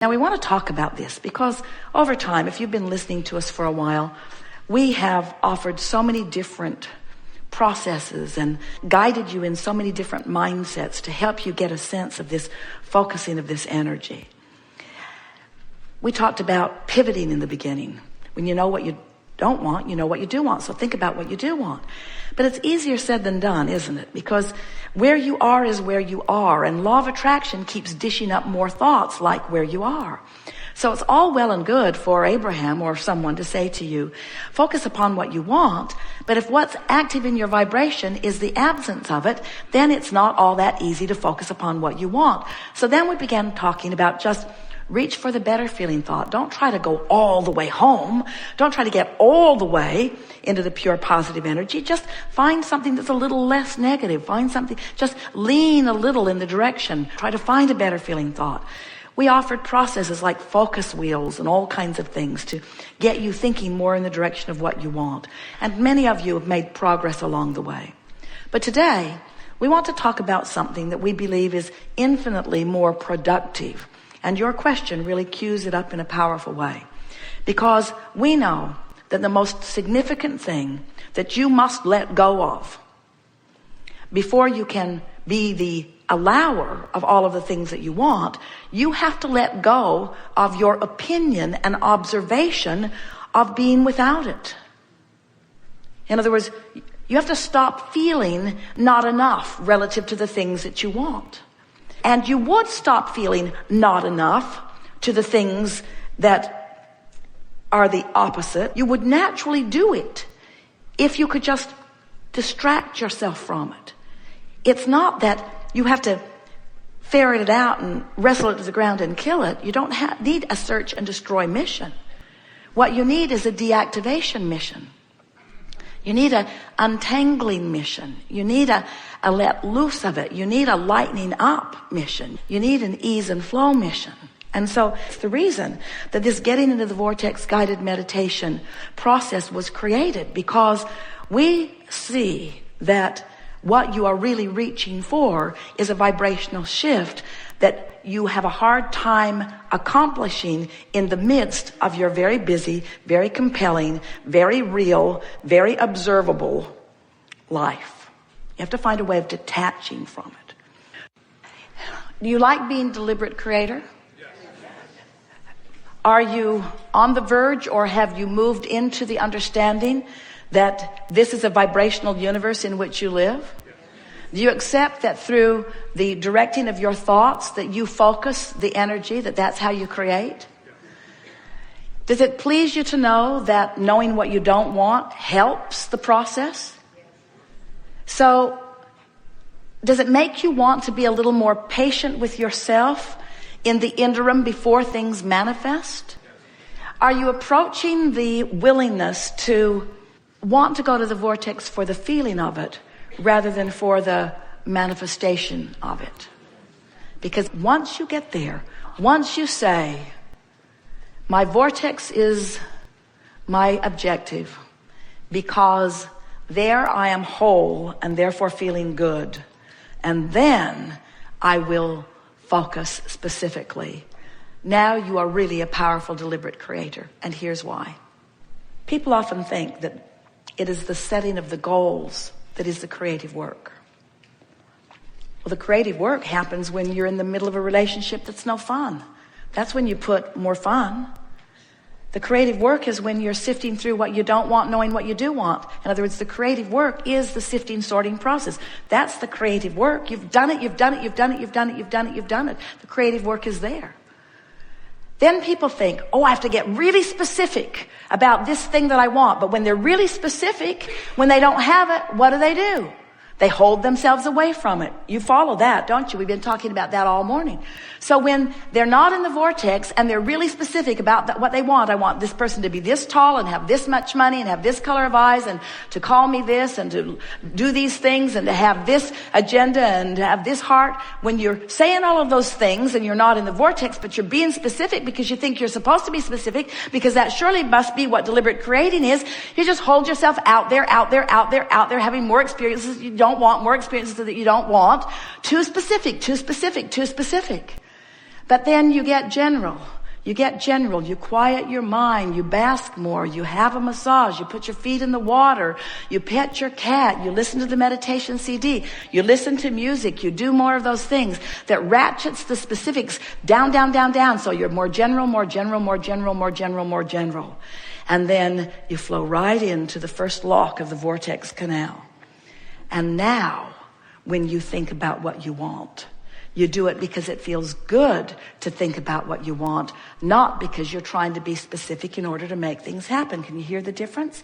Now we want to talk about this because over time, if you've been listening to us for a while, we have offered so many different processes and guided you in so many different mindsets to help you get a sense of this focusing of this energy. We talked about pivoting in the beginning. When you know what you don't want, you know what you do want. So think about what you do want. But it's easier said than done, isn't it? Because where you are is where you are, and law of attraction keeps dishing up more thoughts like where you are. So it's all well and good for Abraham or someone to say to you, focus upon what you want, but if what's active in your vibration is the absence of it, then it's not all that easy to focus upon what you want. So then we began talking about just reach for the better feeling thought. Don't try to go all the way home. Don't try to get all the way into the pure positive energy. Just find something that's a little less negative. Find something, just lean a little in the direction. Try to find a better feeling thought. We offered processes like focus wheels and all kinds of things to get you thinking more in the direction of what you want. And many of you have made progress along the way. But today, we want to talk about something that we believe is infinitely more productive. And your question really cues it up in a powerful way. Because we know that the most significant thing that you must let go of before you can be the allower of all of the things that you want, you have to let go of your opinion and observation of being without it. In other words, you have to stop feeling not enough relative to the things that you want. And you would stop feeling not enough to the things that are the opposite. You would naturally do it if you could just distract yourself from it. It's not that you have to ferret it out and wrestle it to the ground and kill it. You don't need a search and destroy mission. What you need is a deactivation mission. You need a untangling mission. You need a let loose of it. You need a lightening up mission. You need an ease and flow mission. And so it's the reason that this getting into the vortex guided meditation process was created, because we see that what you are really reaching for is a vibrational shift that you have a hard time accomplishing in the midst of your very busy, very compelling, very real, very observable life. You have to find a way of detaching from it. Do you like being deliberate creator? Yes. Are you on the verge, or have you moved into the understanding that this is a vibrational universe in which you live? Do you accept that through the directing of your thoughts that you focus the energy, that that's how you create? Does it please you to know that knowing what you don't want helps the process? So does it make you want to be a little more patient with yourself in the interim before things manifest? Are you approaching the willingness to want to go to the vortex for the feeling of it rather than for the manifestation of it? Because once you get there, once you say, my vortex is my objective, because there I am whole and therefore feeling good, and then I will focus specifically. Now you are really a powerful, deliberate creator. And here's why. People often think that it is the setting of the goals that is the creative work. Well, the creative work happens when you're in the middle of a relationship that's no fun. That's when you put more fun. The creative work is when you're sifting through what you don't want, knowing what you do want. In other words, the creative work is the sifting, sorting process. That's the creative work. You've done it, you've done it, you've done it, you've done it, you've done it, you've done it. The creative work is there. Then people think, oh, I have to get really specific about this thing that I want. But when they're really specific, when they don't have it, what do? They hold themselves away from it. You follow that, don't you? We've been talking about that all morning. So when they're not in the vortex and they're really specific about what they want, I want this person to be this tall and have this much money and have this color of eyes and to call me this and to do these things and to have this agenda and to have this heart. When you're saying all of those things and you're not in the vortex, but you're being specific because you think you're supposed to be specific, because that surely must be what deliberate creating is, you just hold yourself out there, having more experiences you don't want, more experiences that you don't want. Too specific. But then you get general. You get general. You quiet your mind. You bask more. You have a massage. You put your feet in the water. You pet your cat. You listen to the meditation CD. You listen to music. You do more of those things that ratchets the specifics down, down, down, down. So you're more general, more general, more general, more general, more general. And then you flow right into the first lock of the Vortex canal. And now, when you think about what you want, you do it because it feels good to think about what you want, not because you're trying to be specific in order to make things happen. Can you hear the difference?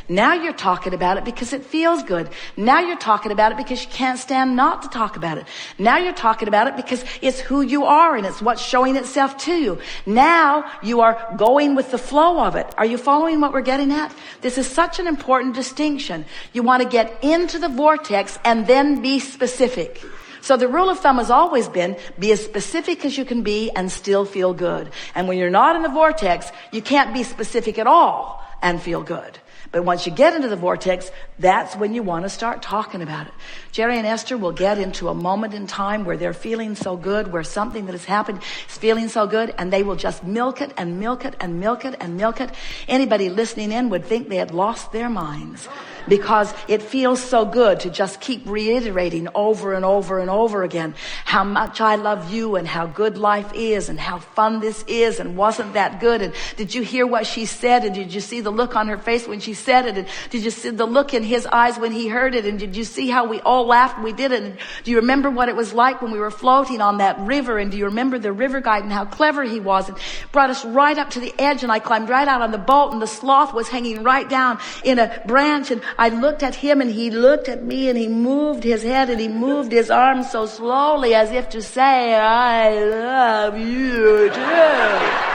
Now you're talking about it because it feels good. Now you're talking about it because you can't stand not to talk about it. Now you're talking about it because it's who you are and it's what's showing itself to you. Now you are going with the flow of it. Are you following what we're getting at? This is such an important distinction. You want to get into the vortex and then be specific. So the rule of thumb has always been, be as specific as you can be and still feel good. And when you're not in the vortex, you can't be specific at all and feel good. But once you get into the vortex, that's when you want to start talking about it. Jerry and Esther will get into a moment in time where they're feeling so good, where something that has happened is feeling so good, and they will just milk it and milk it and milk it and milk it. Anybody listening in would think they had lost their minds, because it feels so good to just keep reiterating over and over and over again how much I love you and how good life is and how fun this is and wasn't that good, and did you hear what she said, and did you see the look on her face when she said it, and did you see the look in his eyes when he heard it, and did you see how we all laughed when we did it, and do you remember what it was like when we were floating on that river, and do you remember the river guide and how clever he was, and brought us right up to the edge, and I climbed right out on the boat, and the sloth was hanging right down in a branch, and I looked at him and he looked at me, and he moved his head and he moved his arms so slowly as if to say, I love you too.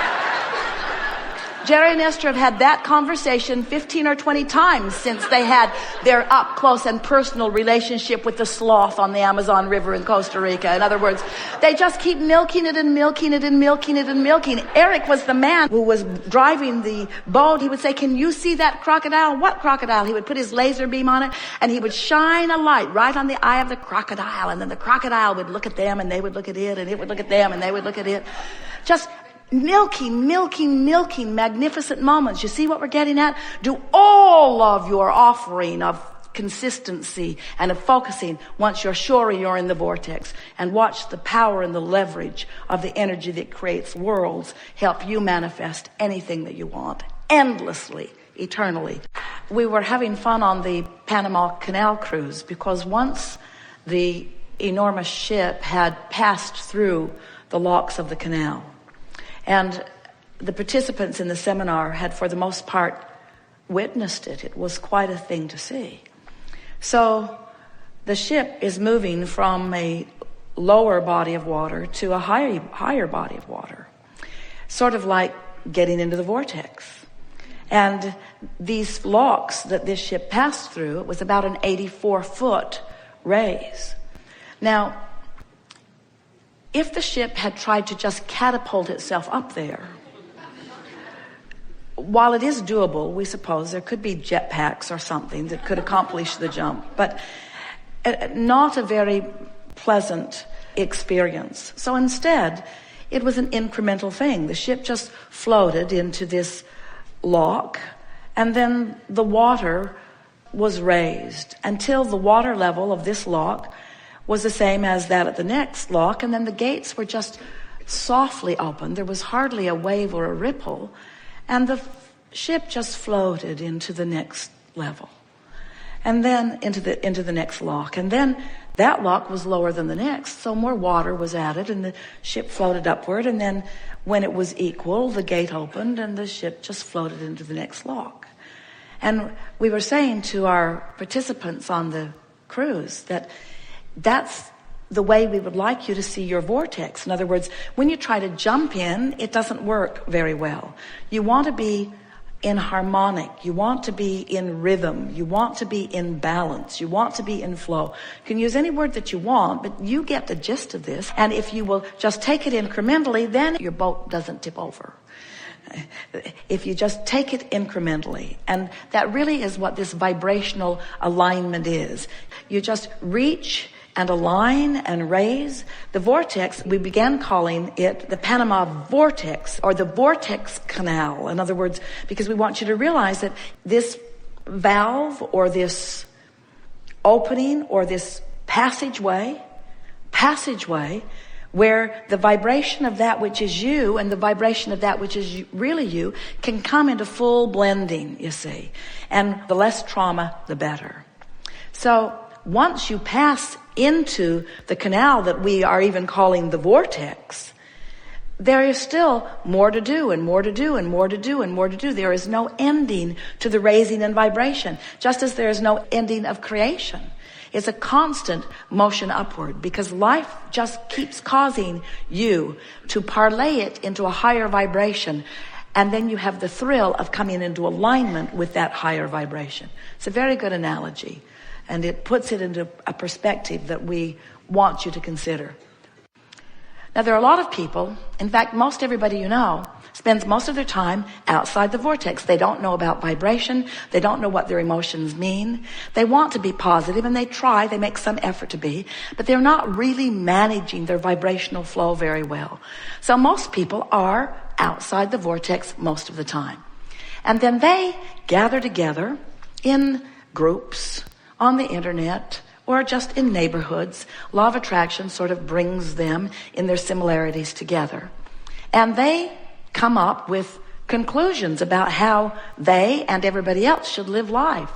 Jerry and Esther have had that conversation 15 or 20 times since they had their up close and personal relationship with the sloth on the Amazon River in Costa Rica. In other words, they just keep milking it and milking it and milking it and milking. Eric was the man who was driving the boat. He would say, can you see that crocodile? What crocodile? He would put his laser beam on it and he would shine a light right on the eye of the crocodile. And then the crocodile would look at them and they would look at it, and it would look at them and they would look at it. Just milking magnificent moments. You see what we're getting at? Do all of your offering of consistency and of focusing once you're sure you're in the vortex, and watch the power and the leverage of the energy that creates worlds help you manifest anything that you want endlessly, eternally. We were having fun on the Panama Canal cruise because once the enormous ship had passed through the locks of the canal, and the participants in the seminar had, for the most part, witnessed it. It was quite a thing to see. So the ship is moving from a lower body of water to a higher body of water, sort of like getting into the vortex. And these locks that this ship passed through, it was about an 84-foot raise. Now, if the ship had tried to just catapult itself up there, while it is doable, we suppose there could be jetpacks or something that could accomplish the jump, but not a very pleasant experience. So instead, it was an incremental thing. The ship just floated into this lock, and then the water was raised until the water level of this lock was the same as that at the next lock, and then the gates were just softly opened. There was hardly a wave or a ripple, and the ship just floated into the next level, and then into the next lock, and then that lock was lower than the next, so more water was added, and the ship floated upward, and then when it was equal, the gate opened, and the ship just floated into the next lock. And we were saying to our participants on the cruise that that's the way we would like you to see your vortex. In other words, when you try to jump in, it doesn't work very well. You want to be in harmonic. You want to be in rhythm. You want to be in balance. You want to be in flow. You can use any word that you want, but you get the gist of this. And if you will just take it incrementally, then your boat doesn't tip over. If you just take it incrementally, and that really is what this vibrational alignment is. You just reach and align and raise. The vortex, we began calling it the Panama Vortex or the Vortex Canal. In other words, because we want you to realize that this valve or this opening or this passageway where the vibration of that which is you and the vibration of that which is really you can come into full blending, you see. And the less trauma, the better. So once you pass into the canal that we are even calling the vortex, there is still more to do and more to do and more to do and more to do. There is no ending to the raising and vibration, just as there is no ending of creation. It's a constant motion upward because life just keeps causing you to parlay it into a higher vibration. And then you have the thrill of coming into alignment with that higher vibration. It's a very good analogy. And it puts it into a perspective that we want you to consider. Now, there are a lot of people, in fact, most everybody you know, spends most of their time outside the vortex. They don't know about vibration. They don't know what their emotions mean. They want to be positive and they try, they make some effort to be, but they're not really managing their vibrational flow very well. So most people are outside the vortex most of the time. And then they gather together in groups, on the internet, or just in neighborhoods. Law of attraction sort of brings them in their similarities together. And they come up with conclusions about how they and everybody else should live life.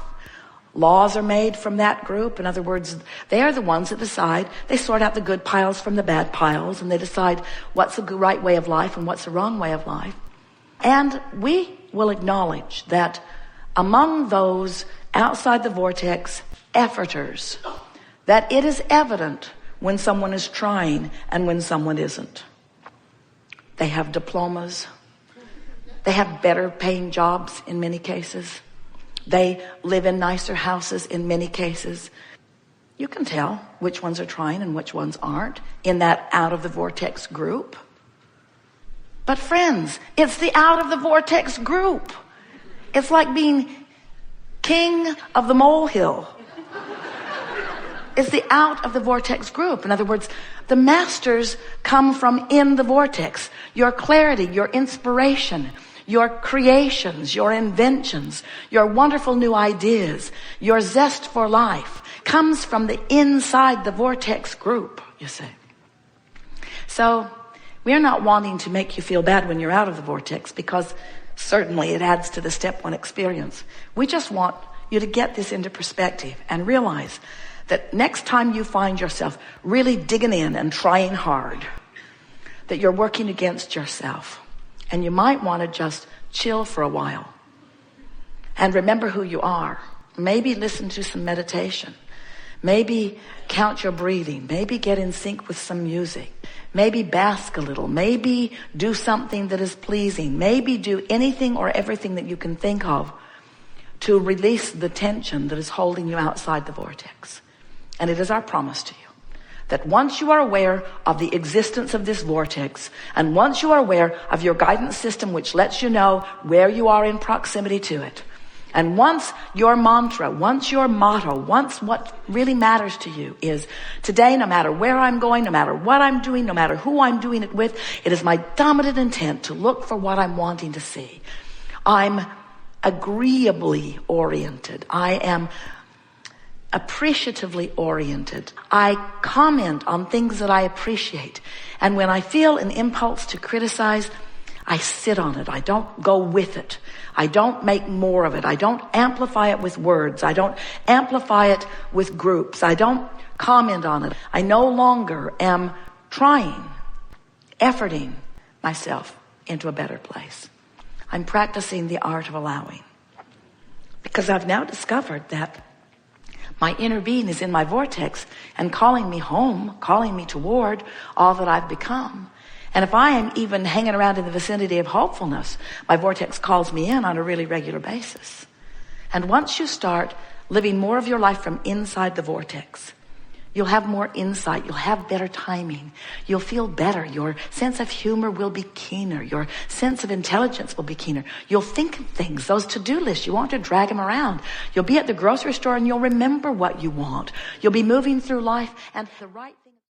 Laws are made from that group. In other words, they are the ones that decide. They sort out the good piles from the bad piles, and they decide what's the right way of life and what's the wrong way of life. And we will acknowledge that among those outside the vortex efforters, that it is evident when someone is trying and when someone isn't. They have diplomas. They have better paying jobs in many cases. They live in nicer houses in many cases. You can tell which ones are trying and which ones aren't in that out of the vortex group. But friends, it's the out of the vortex group. It's like being king of the molehill. It's the out of the vortex group. In other words, the masters come from in the vortex. Your clarity, your inspiration, your creations, your inventions, your wonderful new ideas, your zest for life comes from the inside the vortex group, you see. So we're not wanting to make you feel bad when you're out of the vortex, because certainly it adds to the step one experience. We just want you to get this into perspective and realize that next time you find yourself really digging in and trying hard, that you're working against yourself. And you might want to just chill for a while and remember who you are. Maybe listen to some meditation. Maybe count your breathing. Maybe get in sync with some music. Maybe bask a little. Maybe do something that is pleasing. Maybe do anything or everything that you can think of to release the tension that is holding you outside the vortex. And it is our promise to you that once you are aware of the existence of this vortex, and once you are aware of your guidance system, which lets you know where you are in proximity to it, and once your mantra, once your motto, once what really matters to you is, today, no matter where I'm going, no matter what I'm doing, no matter who I'm doing it with, it is my dominant intent to look for what I'm wanting to see. I'm agreeably oriented. I am appreciatively oriented. I comment on things that I appreciate. And when I feel an impulse to criticize, I sit on it. I don't go with it. I don't make more of it. I don't amplify it with words. I don't amplify it with groups. I don't comment on it. I no longer am trying, efforting myself into a better place. I'm practicing the art of allowing. Because I've now discovered that my inner being is in my vortex and calling me home, calling me toward all that I've become. And if I am even hanging around in the vicinity of hopefulness, my vortex calls me in on a really regular basis. And once you start living more of your life from inside the vortex, You'll have more insight. You'll have better timing. You'll feel better. Your sense of humor will be keener. Your sense of intelligence will be keener. You'll think of things, those to-do lists. You won't have to drag them around. You'll be at the grocery store and you'll remember what you want. You'll be moving through life and the right thing.